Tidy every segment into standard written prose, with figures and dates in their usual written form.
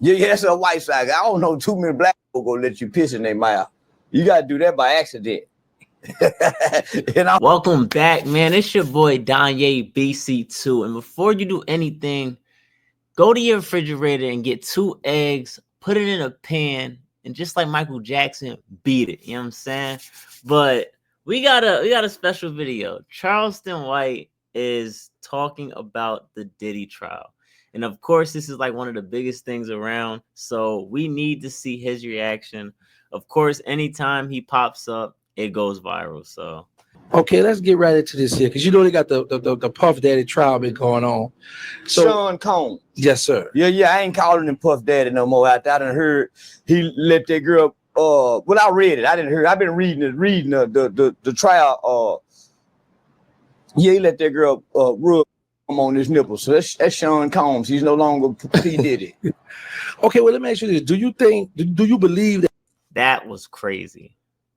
Yeah, that's a white side. I don't know too many black people gonna let you piss in their mouth. You gotta do that by accident. Welcome back, man. It's your boy Danye BC2. And before you do anything, go to your refrigerator and get 2 eggs, put it in a pan, and just like Michael Jackson, beat it. You know what I'm saying? But we got a special video. Charleston White is talking about the Diddy trial. And of course, this is like one of the biggest things around. So we need to see his reaction. Of course, anytime he pops up, it goes viral. So okay, let's get right into this here, because you know they got the Puff Daddy trial been going on. So, Sean Combs. Yes, sir. Yeah, I ain't calling him Puff Daddy no more. I done heard he let that girl. Well, I read it. I didn't hear. I've been reading the trial. Yeah, he let that girl rub on his nipples. So that's Sean Combs. He's no longer P Diddy. Okay, well, let me ask you this: do you believe that that was crazy?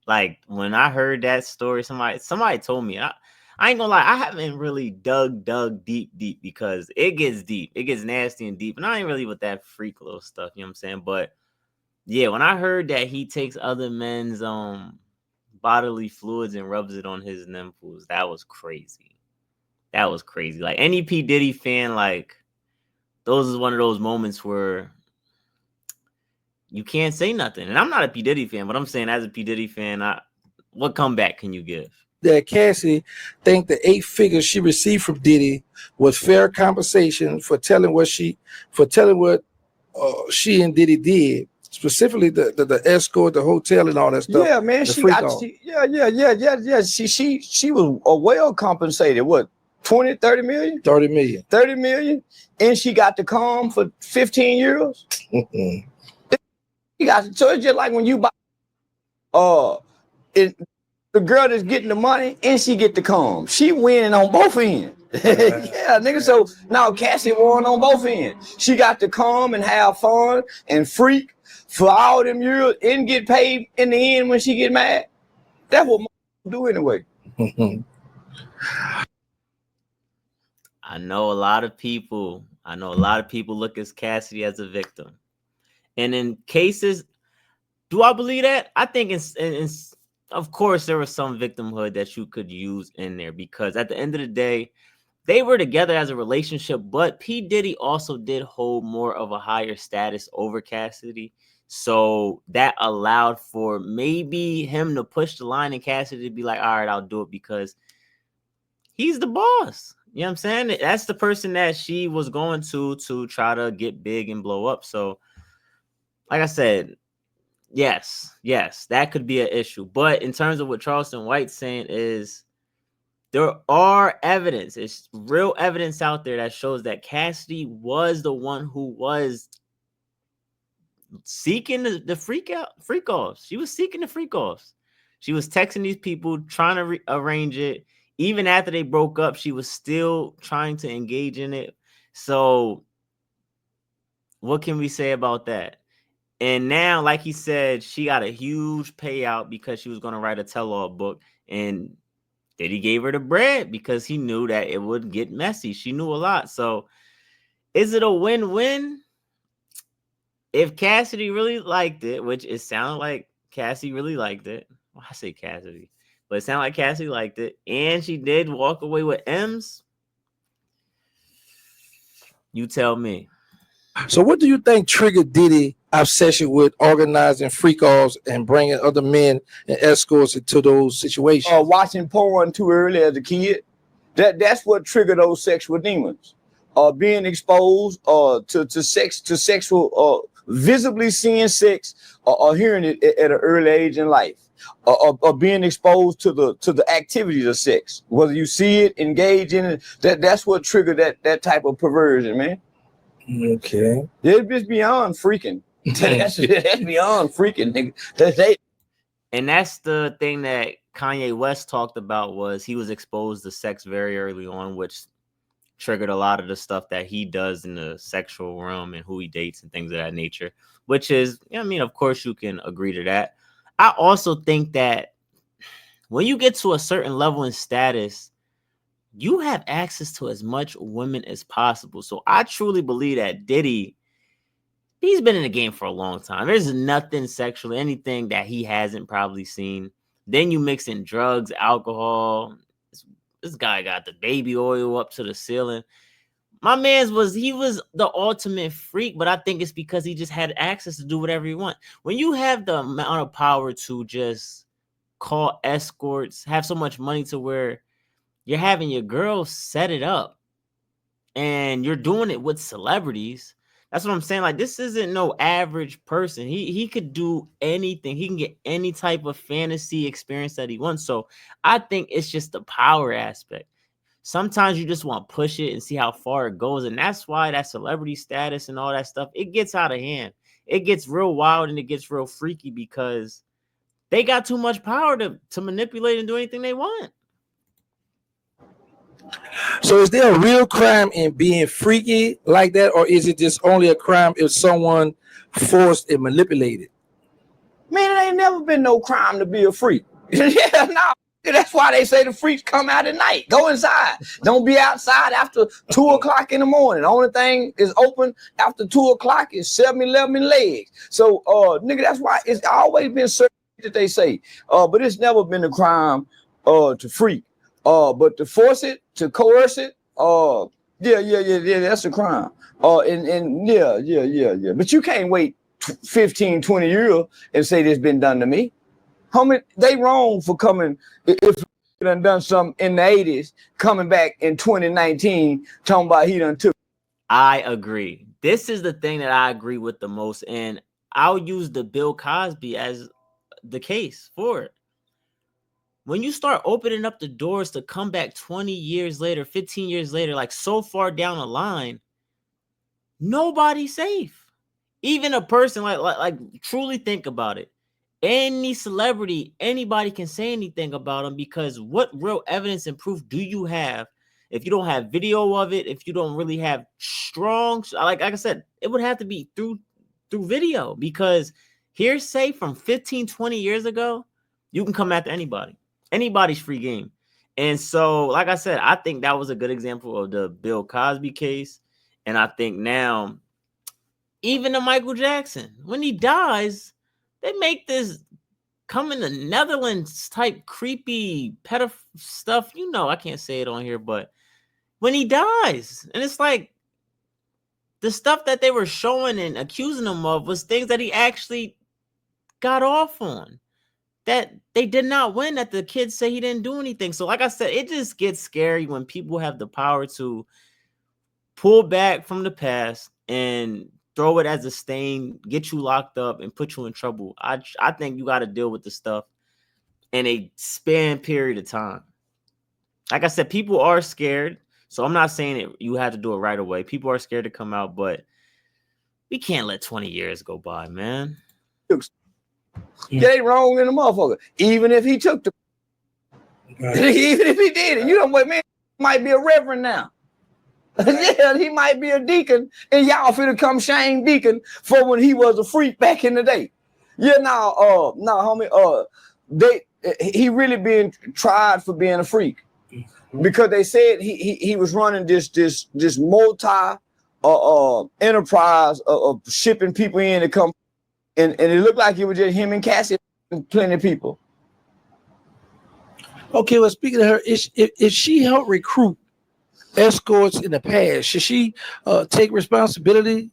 Like when I heard that story, somebody told me. I ain't gonna lie, I haven't really dug deep because it gets deep. It gets nasty and deep. And I ain't really with that freak little stuff, you know what I'm saying? But yeah, when I heard that he takes other men's bodily fluids and rubs it on his nipples, that was crazy. That was crazy. Like any P. Diddy fan, like those is one of those moments where you can't say nothing. And I'm not a P. Diddy fan, but I'm saying as a P. Diddy fan, what comeback can you give? that Cassie think the 8 figures she received from Diddy was fair compensation for telling what she and Diddy did, specifically the escort, the hotel, and all that stuff. Yeah, man, she was well compensated. What, 20, 30 million? 30 million. 30 million, and she got the calm for 15 years. So it's just like when you buy the girl that's getting the money and she get the calm. She winning on both ends. Yeah, nigga. So now Cassie won on both ends. She got to come and have fun and freak for all them years and get paid in the end when she get mad. That's what do anyway. I know a lot of people look at Cassidy as a victim. And in cases, do I believe that? I think of course there was some victimhood that you could use in there, because at the end of the day, they were together as a relationship, but P. Diddy also did hold more of a higher status over Cassidy. So that allowed for maybe him to push the line and Cassidy to be like, all right, I'll do it because he's the boss. You know what I'm saying? That's the person that she was going to try to get big and blow up. So like I said, yes, that could be an issue. But in terms of what Charleston White's saying is there are evidence. It's real evidence out there that shows that Cassidy was the one who was seeking the freak offs. She was seeking the freak offs. She was texting these people, trying to arrange it. Even after they broke up, she was still trying to engage in it. So what can we say about that? And now, like he said, she got a huge payout because she was going to write a tell-all book. And Diddy gave her the bread because he knew that it would get messy. She knew a lot. So is it a win-win? If Cassidy really liked it, which it sounded like Cassie really liked it. Well, I say Cassidy, but it sounded like Cassie liked it. And she did walk away with M's. You tell me. So what do you think triggered Diddy obsession with organizing freak-offs and bringing other men and escorts into those situations? Watching porn too early as a kid. That's what triggered those sexual demons. Being exposed to sexual, visibly seeing sex or hearing it at an early age in life. Or being exposed to the activities of sex. Whether you see it, engage in it, that's what triggered that type of perversion, man. Okay. It's beyond freaking. That's beyond freaking, nigga. And that's the thing that Kanye West talked about, was he was exposed to sex very early on, which triggered a lot of the stuff that he does in the sexual realm and who he dates and things of that nature, which is, I mean, of course you can agree to that. I also think that when you get to a certain level in status, you have access to as much women as possible. So I truly believe that Diddy he's been in the game for a long time. There's nothing sexual, anything that he hasn't probably seen. Then you mix in drugs, alcohol. This guy got the baby oil up to the ceiling. My man's was the ultimate freak, but I think it's because he just had access to do whatever he wants. When you have the amount of power to just call escorts, have so much money to where you're having your girl set it up and you're doing it with celebrities. That's what I'm saying. Like, this isn't no average person. He could do anything. He can get any type of fantasy experience that he wants. So I think it's just the power aspect. Sometimes you just want to push it and see how far it goes. And that's why that celebrity status and all that stuff, it gets out of hand. It gets real wild and it gets real freaky because they got too much power to manipulate and do anything they want. So is there a real crime in being freaky like that, or is it just only a crime if someone forced and manipulated? Man, it ain't never been no crime to be a freak. Yeah, no. That's why they say the freaks come out at night. Go inside. Don't be outside after 2 o'clock in the morning. The only thing is open after 2 o'clock is 7-Eleven legs. So, nigga, that's why it's always been certain that they say. But it's never been a crime to freak. But to force it, to coerce it, yeah, that's a crime. Yeah. But you can't wait 15, 20 years and say this been done to me. Homie, they wrong for coming. If he done something in the 80s, coming back in 2019, talking about he done took. I agree. This is the thing that I agree with the most. And I'll use the Bill Cosby as the case for it. When you start opening up the doors to come back 20 years later, 15 years later, like so far down the line, nobody's safe. Even a person like truly think about it. Any celebrity, anybody can say anything about them, because what real evidence and proof do you have if you don't have video of it, if you don't really have strong, like I said, it would have to be through video, because hearsay from 15, 20 years ago, you can come after anybody. Anybody's free game. And so, like I said, I think that was a good example of the Bill Cosby case. And I think now, even to Michael Jackson, when he dies, they make this come in the Netherlands type creepy pedophile stuff. You know, I can't say it on here, but when he dies, and it's like the stuff that they were showing and accusing him of was things that he actually got off on, that they did not win, that the kids say he didn't do anything. So like I said, it just gets scary when people have the power to pull back from the past and throw it as a stain, get you locked up, and put you in trouble. I think you got to deal with the stuff in a span period of time. Like I said, people are scared. So I'm not saying it, you have to do it right away. People are scared to come out, but we can't let 20 years go by, man. Yeah, they wrong in the motherfucker. Even if he took the, even if he did it, you know what, man, might be a reverend now. Yeah, he might be a deacon, and y'all finna come shame deacon for when he was a freak back in the day. Yeah, homie, he really being tried for being a freak, because they said he was running this multi enterprise of shipping people in to come, and it looked like it was just him and Cassie and plenty of people. Okay, well, speaking of her, if she helped recruit escorts in the past, should she take responsibility?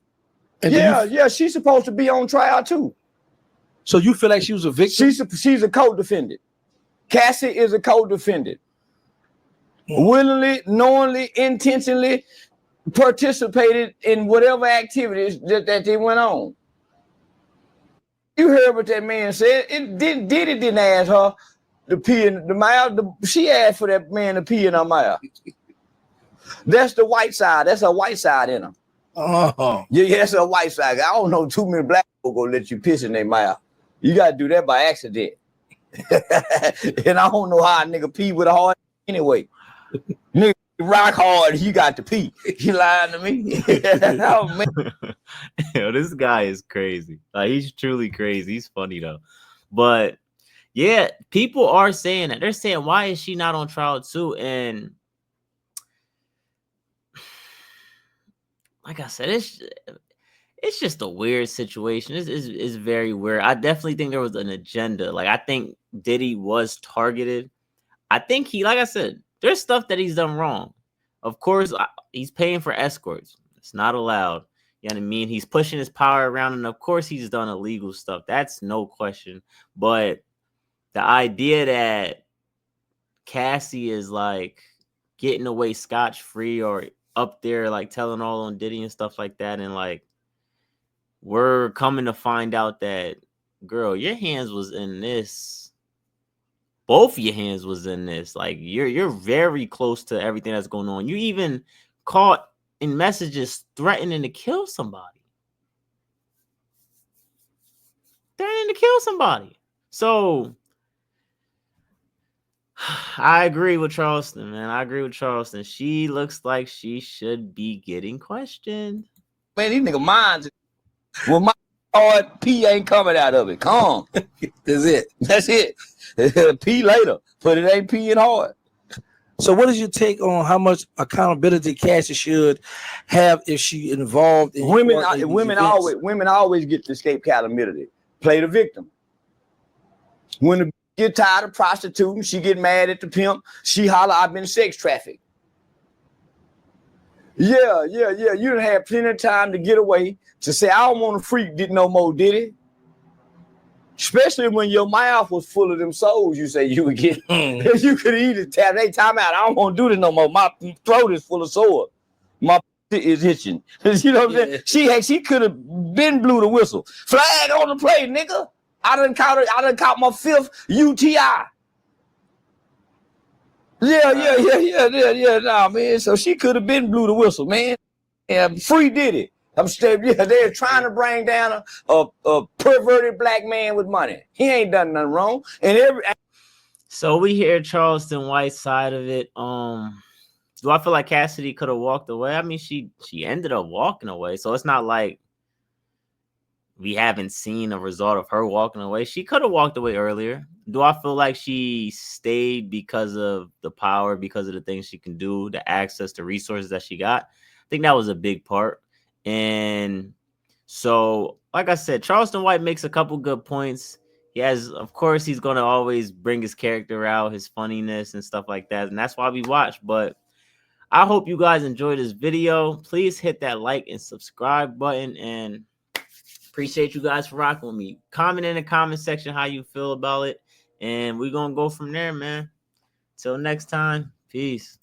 And yeah, she's supposed to be on trial too. So you feel like she was a victim? She's a co-defendant. Cassie is a co-defendant. Willingly, knowingly, intentionally participated in whatever activities that they went on. You heard what that man said. Diddy didn't ask her to pee in the mouth. She asked for that man to pee in her mouth. That's the white side. That's a white side in her. Yeah, that's a white side. I don't know too many black people gonna let you piss in their mouth. You gotta do that by accident. And I don't know how a nigga pee with a hard anyway. Nigga rock hard, you got to pee. You lying to me? Oh, man. Yo, this guy is crazy. Like, he's truly crazy. He's funny though. But yeah, people are saying that. They're saying, why is she not on trial too? And like I said, it's just a weird situation. It's very weird. I definitely think there was an agenda. Like, I think Diddy was targeted. I think like I said, there's stuff that he's done wrong. Of course, he's paying for escorts. It's not allowed. You know what I mean? He's pushing his power around, and of course, he's done illegal stuff. That's no question. But the idea that Cassie is like getting away scotch-free or up there, like telling all on Diddy and stuff like that, and like we're coming to find out that, girl, your hands was in this. Both of your hands was in this. Like, you're very close to everything that's going on. You even caught in messages threatening to kill somebody. Threatening to kill somebody. So I agree with Charleston, man. I agree with Charleston. She looks like she should be getting questioned. Man, these nigga minds. Well, my hard P ain't coming out of it. Come. That's it. That's it. P later, but it ain't peeing hard. So what is your take on how much accountability Cassie should have if she involved in women always get to escape accountability. Play the victim. When the get tired of prostituting, she get mad at the pimp. She holler, I've been sex trafficked. Yeah. You done had plenty of time to get away, to say, I don't want to freak get no more, Diddy. Especially when your mouth was full of them souls you say you would get. You could eat it. Hey, time out. I don't want to do this no more. My throat is full of sore. My is itching. You know what I'm saying? She could have been blew the whistle. Flag on the play, nigga. I done caught my 5th UTI. Yeah. Nah, man. So she could have been blew the whistle, man. Yeah, free Diddy. They're trying to bring down a perverted black man with money. He ain't done nothing wrong. So we hear Charleston White's side of it. Do I feel like Cassidy could have walked away? I mean, she ended up walking away, so it's not like we haven't seen a result of her walking away. She could have walked away earlier. Do I feel like she stayed because of the power, because of the things she can do, the access, the resources that she got? I think that was a big part. And so, like I said, Charleston White makes a couple good points. He has, of course, he's going to always bring his character out, his funniness and stuff like that. And that's why we watch. But I hope you guys enjoyed this video. Please hit that like and subscribe button. And appreciate you guys for rocking with me. Comment in the comment section how you feel about it. And we're going to go from there, man. Till next time. Peace.